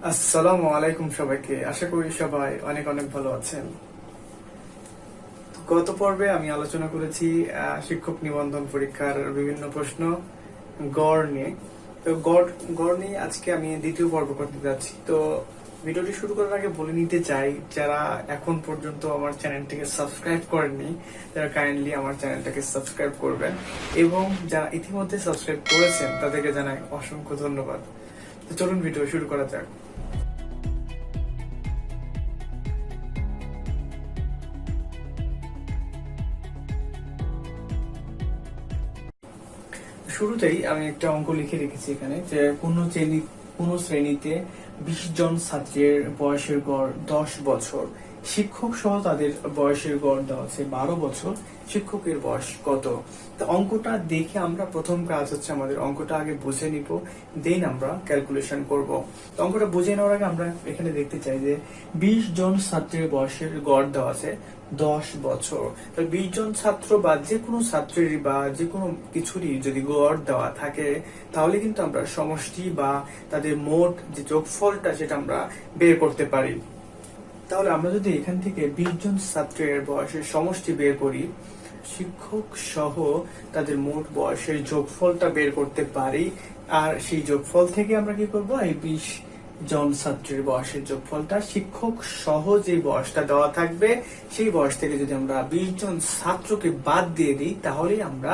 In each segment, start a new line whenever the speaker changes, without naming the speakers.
আসসালামু আলাইকুম সবাইকে। আশা করি সবাই অনেক অনেক ভালো আছেন। গত পর্বে আমি আলোচনা করেছি শিক্ষক নিবন্ধন পরীক্ষার বিভিন্ন প্রশ্ন গড় নিয়ে। তো গড় নিয়ে আজকে আমি দ্বিতীয় পর্ব করতে যাচ্ছি। তো ভিডিওটি শুরু করার আগে বলে নিতে চাই, যারা এখন পর্যন্ত আমার চ্যানেলটিকে সাবস্ক্রাইব করেননি তারা কাইন্ডলি আমার চ্যানেলটাকে সাবস্ক্রাইব করবেন, এবং যারা ইতিমধ্যে সাবস্ক্রাইব করেছেন তাদেরকে জানাই অসংখ্য ধন্যবাদ। তো চলুন ভিডিও শুরু করা যাক। শুরুতেই আমি একটা অঙ্ক লিখে রেখেছি এখানে, যে কোন শ্রেণীতে 20 জন ছাত্রের বয়সের গড় 10 বছর, শিক্ষক সহ তাদের বয়সের গড় দেওয়া আছে 12 বছর, শিক্ষকের বয়স কত? তো অঙ্কটা দেখে আমরা প্রথম কাজ হচ্ছে আমাদের অঙ্কটা আগে বুঝে নিব, দেন আমরা ক্যালকুলেশন করব। তো অঙ্কটা বুঝে নেওয়ার আগে আমরা এখানে দেখতে চাই যে 20 জন ছাত্রের বয়সের গড় দেওয়া আছে 10 বছর। 20 জন ছাত্র বা যে কোনো ছাত্রের বা যে কোনো কিছুরই যদি গড় দেওয়া থাকে, তাহলে কিন্তু আমরা সমষ্টি বা তাদের মোট যে যোগফলটা সেটা আমরা বের করতে পারি। তাহলে আমরা যদি এখান থেকে 20 জন ছাত্রের বয়সের সমষ্টি বের করি, শিক্ষক সহ তাদের মোট বয়সের যোগফলটা বের করতে পারি, আর সেই যোগফল থেকে আমরা কি করব, এই 20 জন ছাত্রের বয়সের যোগফলটা শিক্ষক সহ যে বয়সটা দেওয়া থাকবে সেই বয়স থেকে যদি আমরা 20 জন ছাত্রকে বাদ দিয়ে দিই, তাহলে আমরা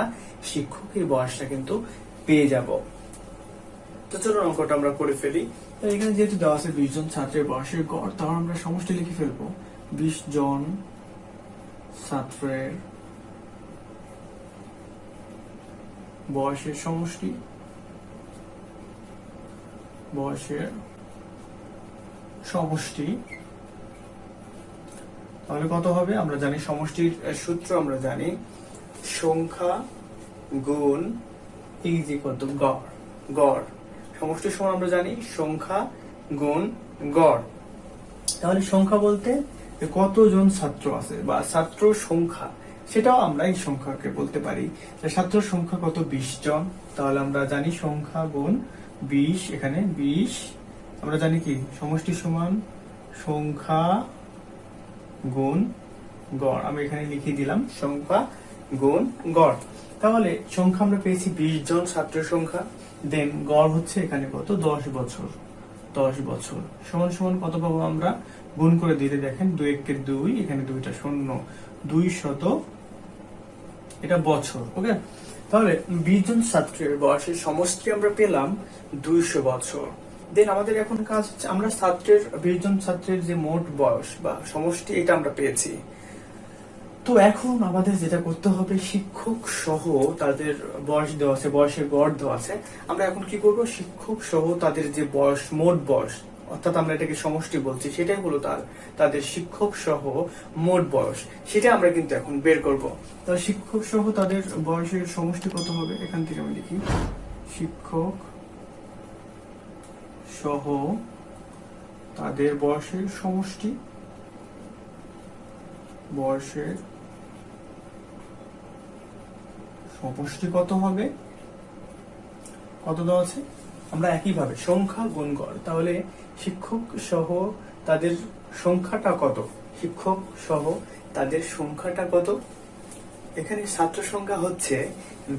শিক্ষকের বয়সটা কিন্তু পেয়ে যাব। তো চলুন অঙ্কটা আমরা করে ফেলি। তো এখানে যেহেতু দেওয়া আছে 20 জন ছাত্রের বয়সের গড়, তাহলে আমরা সমষ্টি লিখে ফেলবো 20 জন ছাত্রের বয়সের সমষ্টি, তাহলে কত হবে? আমরা জানি সমষ্টির সূত্র, আমরা জানি সংখ্যা গুণ কত গড়। গড় সমষ্টির সমান আমরা জানি সংখ্যা গুণ গড়। তাহলে সংখ্যা বলতে কতজন ছাত্র আছে বা ছাত্র সংখ্যা, সেটাও আমরা এই সংখ্যাকে বলতে পারি। ছাত্র সংখ্যা কত? 20 জন। তাহলে আমরা জানি সংখ্যা গুণ 20, এখানে 20 আমরা জানি কি সমষ্টি সমান সংখ্যা গুণ গড়। আমি এখানে লিখে দিলাম সংখ্যা গুণ গড়। তাহলে সংখ্যা আমরা পেয়েছি 20 জন ছাত্রের সংখ্যা, দেন গড় হচ্ছে এখানে কত? 10 বছর। 10 বছর সমান সমান কত পাবো আমরা? গুণ করে দিলে দেখেন 2 একে 2, এখানে 2টা শূন্য, 200 এটা বছর। ওকে, তাহলে 20 জন ছাত্রের বয়সের সমষ্টি আমরা পেলাম 200 বছর। দেন আমাদের এখন কাজ হচ্ছে আমরা 20 জন ছাত্রের যে মোট বয়স বা সমষ্টি এটা আমরা পেয়েছি। তো এখন আমাদের যেটা করতে হবে, শিক্ষক সহ তাদের বয়স দেওয়া আছে, বয়সের গড় দেওয়া আছে। আমরা এখন কি করব, শিক্ষক সহ তাদের যে বয়স, মোট বয়স, অর্থাৎ আমরা এটাকে সমষ্টি বলছি, সেটাই হলো তাদের শিক্ষক সহ মোট বয়স, সেটা আমরা কিন্তু এখন বের করব। তাহলে শিক্ষক সহ তাদের বয়সের সমষ্টি কত হবে? এখান থেকে আমি লিখি শিক্ষক সহ তাদের বয়সের সমষ্টি, কত হবে? কত দেওয়া আছে? আমরা একইভাবে সংখ্যা গুণ গড়। তাহলে শিক্ষক সহ তাদের সংখ্যাটা কত? শিক্ষক সহ তাদের সংখ্যাটা কত? এখানে ছাত্র সংখ্যা হচ্ছে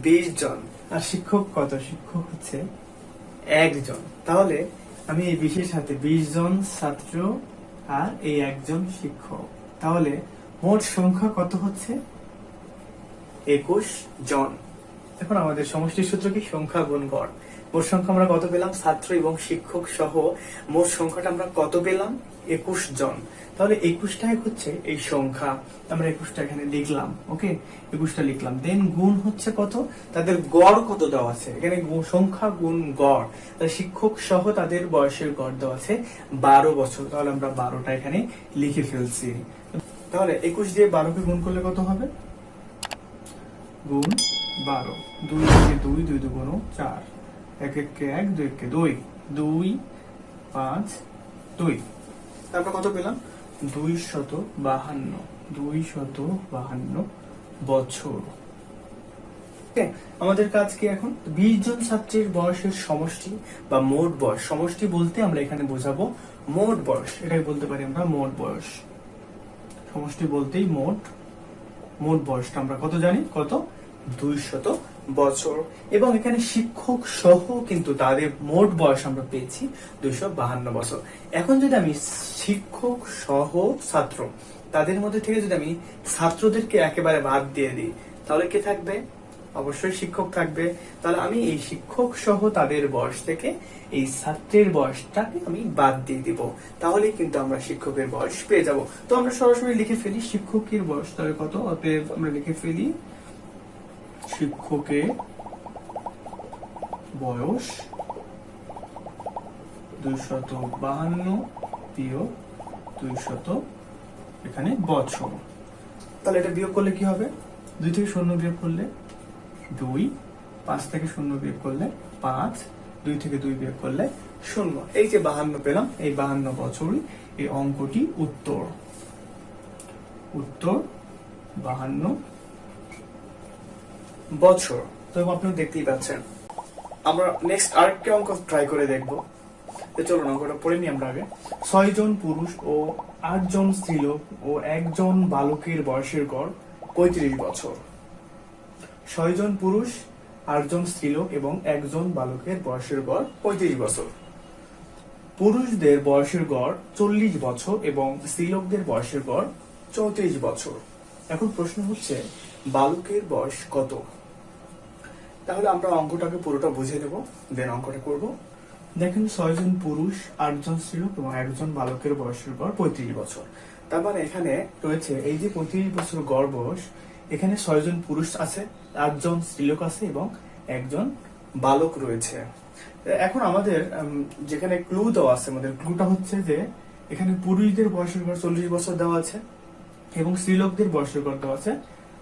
20 জন, আর শিক্ষক কত? শিক্ষক হচ্ছে 1 জন। তাহলে আমি এই 20-এর সাথে 20 জন ছাত্র আর এই 1 জন শিক্ষক, তাহলে মোট সংখ্যা কত হচ্ছে? 21 জন। এখন আমাদের সমষ্টির সূত্র কি? সংখ্যা গুণ গড়। মোট সংখ্যা আমরা কত পেলাম? ছাত্র এবং শিক্ষক সহ মোট সংখ্যাটা আমরা কত পেলাম? 21 জন। তাহলে 21টাই হচ্ছে এই সংখ্যা, আমরা 21টা এখানে লিখলাম। ওকে, 21টা লিখলাম। দেন গুণ হচ্ছে কত? তাদের গড় কত দেওয়া আছে? এখানে সংখ্যা গুণ গড়। তাহলে শিক্ষক সহ তাদের বয়সের গড় দেওয়া আছে 12 বছর। তাহলে আমরা 12টা এখানে লিখে ফেলছি। তাহলে 21 দিয়ে 12কে গুণ করলে কত হবে? গুণ 12, 2 একে 2, 2 দুগুণ 4, 1 একে 1, 2 একে 2, 2 5 2। তারপর কত পেলাম? 252 বছর। আমাদের কাজ কি এখন 20 জন ছাত্রের বয়সের সমষ্টি বা মোট বয়স। সমষ্টি বলতে আমরা এখানে বোঝাবো মোট বয়স, এটাই বলতে পারি আমরা মোট বয়স। সমষ্টি বলতেই মোট বয়সটা আমরা কত জানি, কত 200 বছর। এবং এখানে শিক্ষক সহ কিন্তু তাদের মোট বয়স আমরা পেয়েছি 252 বছর। এখন যদি আমি শিক্ষক সহ ছাত্র তাদের মধ্যে থেকে যদি আমি ছাত্রদেরকে একেবারে বাদ দিয়ে দিই, তাহলে কে থাকবে? অবশ্যই শিক্ষক থাকবে। তাহলে আমি এই শিক্ষক সহ তাদের বয়স থেকে এই ছাত্রের বয়সটাকে আমি বাদ দিয়ে দিব, তাহলে কিন্তু আমরা শিক্ষকের বয়স পেয়ে যাব। তো আমরা সরাসরি লিখে ফেলি শিক্ষকের বয়স তাহলে কত, অতএব আমরা লিখে ফেলি শিক্ষকের বয়স 252 বিয়োগ 200 এখানে বছর। তাহলে এটা বিয়োগ করলে কি হবে? 2 থেকে 0 বিয়োগ করলে 2, 5 থেকে 0 বিয়োগ করলে 5, 2 থেকে 2 বিয়োগ করলে 0। এই যে 52 পেলাম, এই 52 বছরই এই অঙ্কটি উত্তর 52 বছর। তো আপনি দেখতেই পাচ্ছেন। আমরা নেক্সট আরেকটি অঙ্ক ট্রাই করে দেখব। চলুন অঙ্কটা পড়ে নিই আমরা আগে। 6 জন পুরুষ ও 8 জন স্ত্রীলোক ও 1 জন বালকের বয়সের গড় 35 বছর। 6 জন পুরুষ, 8 জন স্ত্রীলোক এবং 1 জন বালকের বয়সের গড় 35 বছর। পুরুষদের বয়সের গড় 40 বছর এবং স্ত্রীলোকদের বয়সের গড় 34 বছর। এখন প্রশ্ন হচ্ছে বালকের বয়স কত? তাহলে আমরা অঙ্কটাকে পুরোটা বুঝে নেব, দেন অঙ্কটা করব। দেখেন 6 জন পুরুষ, 8 জন স্ত্রীলোক এবং 1 জন বালকের বয়সের গড় 35 বছর। তার মানে এখানে রয়েছে এই যে 35 বছর গড় বয়স, এখানে 6 জন পুরুষ আছে, 8 জন স্ত্রীলোক আছে এবং 1 জন বালক রয়েছে। এখন আমাদের যেখানে ক্লু দেওয়া আছে, আমাদের ক্লুটা হচ্ছে যে এখানে পুরুষদের বয়সের গড় 40 বছর দেওয়া আছে এবং স্ত্রীলোকদের বয়সের গড় দেওয়া আছে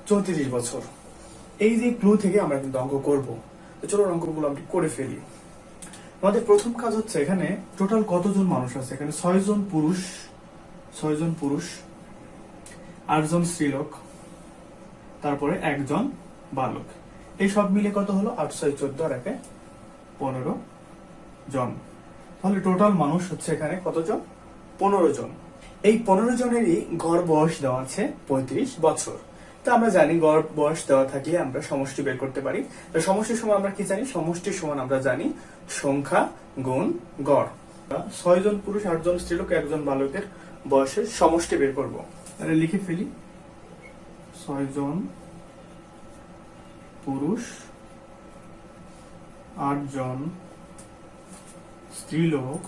34 বছর। এই যে ক্লু থেকে আমরা কিন্তু অঙ্ক করব। তো চলো অঙ্কগুলো আমরা করে ফেলি। আমাদের প্রথম কাজ হচ্ছে এখানে টোটাল কতজন মানুষ আছে। এখানে 6 জন পুরুষ, 8 জন স্ত্রীলোক, তারপরে 1 জন বালক। এই সব মিলে কত হলো? 8, 6, 14 আর 1 15 জন। তাহলে টোটাল মানুষ হচ্ছে এখানে কতজন? 15 জন। এই 15 জনেরই গড় বয়স দেওয়া আছে 35 বছর। তো আমরা জানি গড় বয়স দেওয়া থাকলে আমরা সমষ্টি বের করতে পারি। তো সমষ্টির সমান আমরা কি জানি? সমষ্টির সমান আমরা জানি সংখ্যা গুণ গড়। 6 জন পুরুষ, 8 জন স্ত্রীলোক, 1 জন বালকের বয়সের সমষ্টি বের করব। তাহলে লিখে ফেলি 6 জন পুরুষ, 8 জন স্ত্রীলোক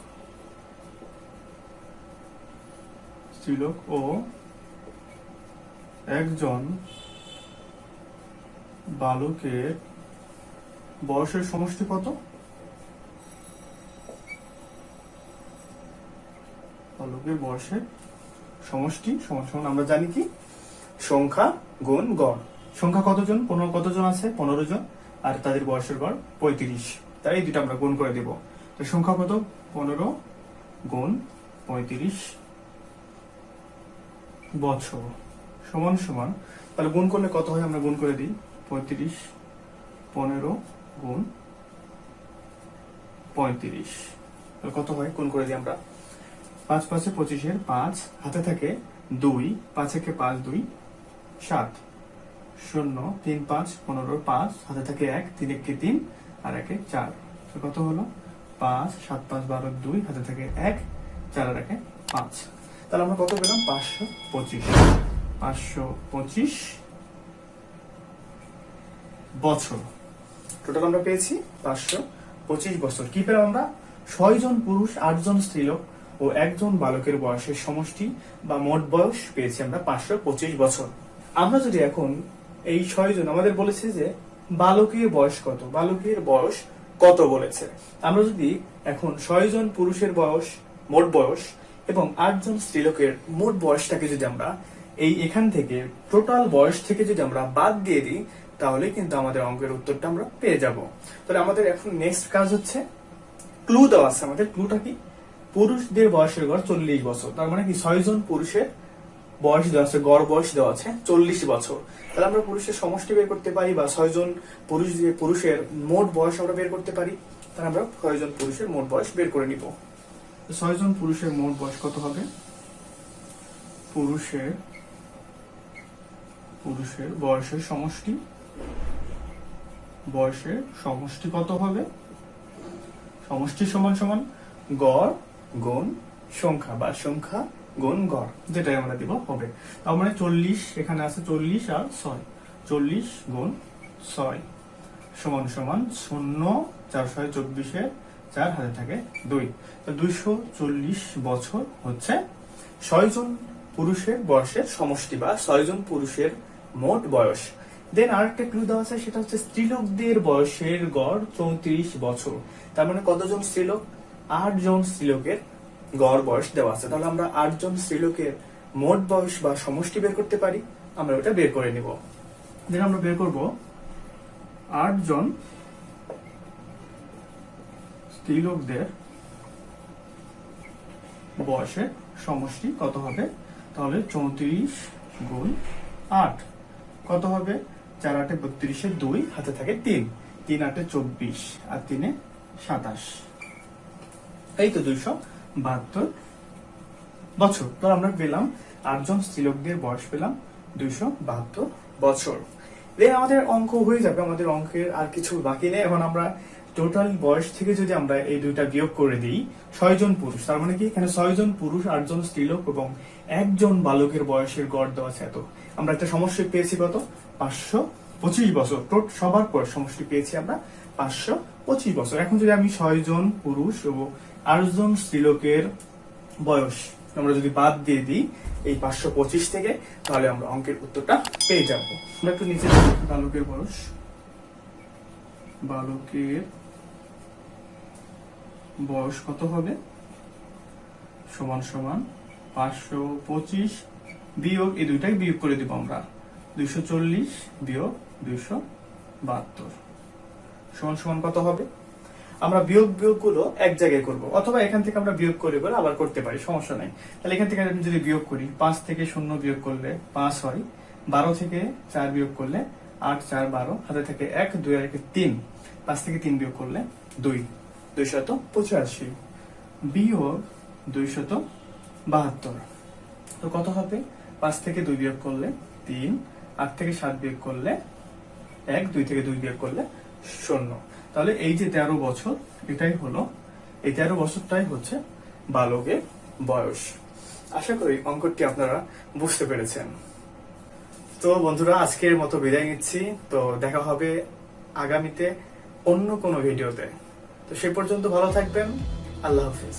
ও 1 জন বালকের বয়সের সমষ্টি কত? বালকের বয়সের সমষ্টি সমান আমরা জানি কি? সংখ্যা গুণ গড়। সংখ্যা কতজন? কতজন আছে? 15 জন, আর তাদের বয়সের গড় 35। তাই এই দুটো আমরা গুণ করে দেব। তো সংখ্যা কত? 15 গুণ 35 বছর সমান তাহলে গুণ করলে কত হয়? আমরা গুণ করে দিই। 35 15 গুণ 35 কত হয়? গুণ করে দিই আমরা। 5 5 25 5 হাতে থাকে 2, 5 1 5 2 7 0 3 5 15 5 হাতে থাকে 1 3 1 3 আর 1 4। কত হলো? 5 7 5 12 2 হাতে থাকে 1 4 আর 1 5। তাহলে আমরা কত পেলাম? 525 বছর। টোটাল আমরা পেয়েছি 525 বছর। কি পেলাম আমরা? 6 জন পুরুষ, 8 জন স্ত্রীলোক ও 1 জন বালকের বয়সের সমষ্টি বা মোট বয়স পেয়েছি আমরা 525 বছর। আমরা যদি এখন এই 6 জন, আমাদের বলেছে যে বালকের বয়স কত, বালকের বয়স কত বলেছে। আমরা যদি এখন 6 জন পুরুষের বয়স, মোট বয়স এবং 8 জন স্ত্রীলোকের মোট বয়সটাকে যদি আমরা এখান থেকে টোটাল বয়স থেকে যদি আমরা বাদ দিয়ে দিই, তাহলে কিন্তু আমাদের অঙ্কের উত্তরটা আমরা পেয়ে যাব। তাহলে আমাদের এখন নেক্সট কাজ হচ্ছে ক্লু দেওয়া আছে। আমাদের ক্লুটা কি? পুরুষদের বয়সের গড় 40 বছর। তার মানে কি 6 জন পুরুষের বয়স দেওয়া আছে, গড় বয়স দেওয়া আছে 40 বছর। তাহলে আমরা পুরুষের সমষ্টি বের করতে পারি, বা 6 জন পুরুষের মোট বয়স আমরা বের করতে পারি। তাহলে আমরা 6 জন পুরুষের মোট বয়স বের করে নিব। 6 জন পুরুষের মোট বয়স কত হবে? পুরুষের বয়সের সমষ্টি কত হবে? সমষ্টি সমান সমান গড় গুণ সংখ্যা, বা সংখ্যা গুণ গড়, যেটাই আমরা দিব হবে। তার মানে 40 এখানে আছে, 40 আর 6, 40 গুণ 6 সমান সমান 0, 4 6 24, 4 হাতে থাকে 2, তো 240 বছর হচ্ছে 6 জন পুরুষের বয়সের সমষ্টি, বা 6 জন পুরুষের মোট বয়স। দেন আরেকটা ক্লু দেওয়া আছে, সেটা হচ্ছে স্ত্রীলোকদের বয়সের গড় 34 বছর। তার মানে কতজন স্ত্রীলোক? 8 জন স্ত্রীলোকের গড় বয়স দেওয়া আছে। তাহলে আমরা 8 জন স্ত্রীলোকের মোট বয়স বা সমষ্টি বের করতে পারি। আমরা ওটা বের করে নিব। দেন আমরা বের করব 8 জন স্ত্রীলোকদের বয়সের সমষ্টি কত হবে? তাহলে 34 গুণ 8 কত হবে? 4 8 32, 2 হাতে থাকে 3, 3 8 24 আর 3 27, এই তো 272 বছর। তো আমরা পেলাম 8 জন স্ত্রীলোকদের বয়স পেলাম 272 বছর। দেন আমাদের অঙ্ক হয়ে যাবে। আমাদের অঙ্কের আর কিছু বাকি নেই। এখন আমরা টোটাল বয়স থেকে যদি আমরা এই দুইটা বিয়োগ করে দিই, 6 জন পুরুষ, তার মানে কি এখানে 6 জন পুরুষ, 8 জন স্ত্রীলোক এবং 1 জন বালকের বয়সের গড় দেওয়া আছে এত। আমরা একটা সমষ্টি পেয়েছি কত? 525 বছর। সবার পর সমষ্টি পেয়েছি আমরা 525 বছর। এখন যদি আমি 6 জন পুরুষ ও 8 জন স্ত্রীলোকের বয়স আমরা যদি বাদ দিয়ে দিই এই 525 থেকে, তাহলে আমরা অঙ্কের উত্তরটা পেয়ে যাব। আমরা একটু নিচে বালকের বয়স কত হবে? সমান সমান 525 বিয়োগ এই দুইটাই বিয়োগ করে দিব আমরা, 240 বিয়োগ 272 সমান সমান কত হবে? আমরা বিয়োগ গুলো এক জায়গায় করব, অথবা এখান থেকে আমরা বিয়োগ করে আবার করতে পারি, সমস্যা নাই। তাহলে এখান থেকে আমি যদি বিয়োগ করি, 5 থেকে 0 বিয়োগ করলে 5 হয়, 12 থেকে 4 বিয়োগ করলে 8 4 12, হাতে থেকে 1 2 আর 1 3, 5 থেকে 3 বিয়োগ করলে 2, 285 বিয়োগ 272, তো কত হবে? 5 থেকে 2 বিয়োগ করলে 3, 8 থেকে 7 বিয়োগ করলে 1, 2 থেকে 2 বিয়োগ করলে 0। তাহলে এই যে 13 বছর, এটাই হলো, এই 13 বছরটাই হচ্ছে বালকের বয়স। আশা করি অঙ্কটি আপনারা বুঝতে পেরেছেন। তো বন্ধুরা, আজকের মতো বিদায় নিচ্ছি। তো দেখা হবে আগামীতে অন্য কোনো ভিডিওতে। তো সে পর্যন্ত ভালো থাকবেন। আল্লাহ হাফিজ।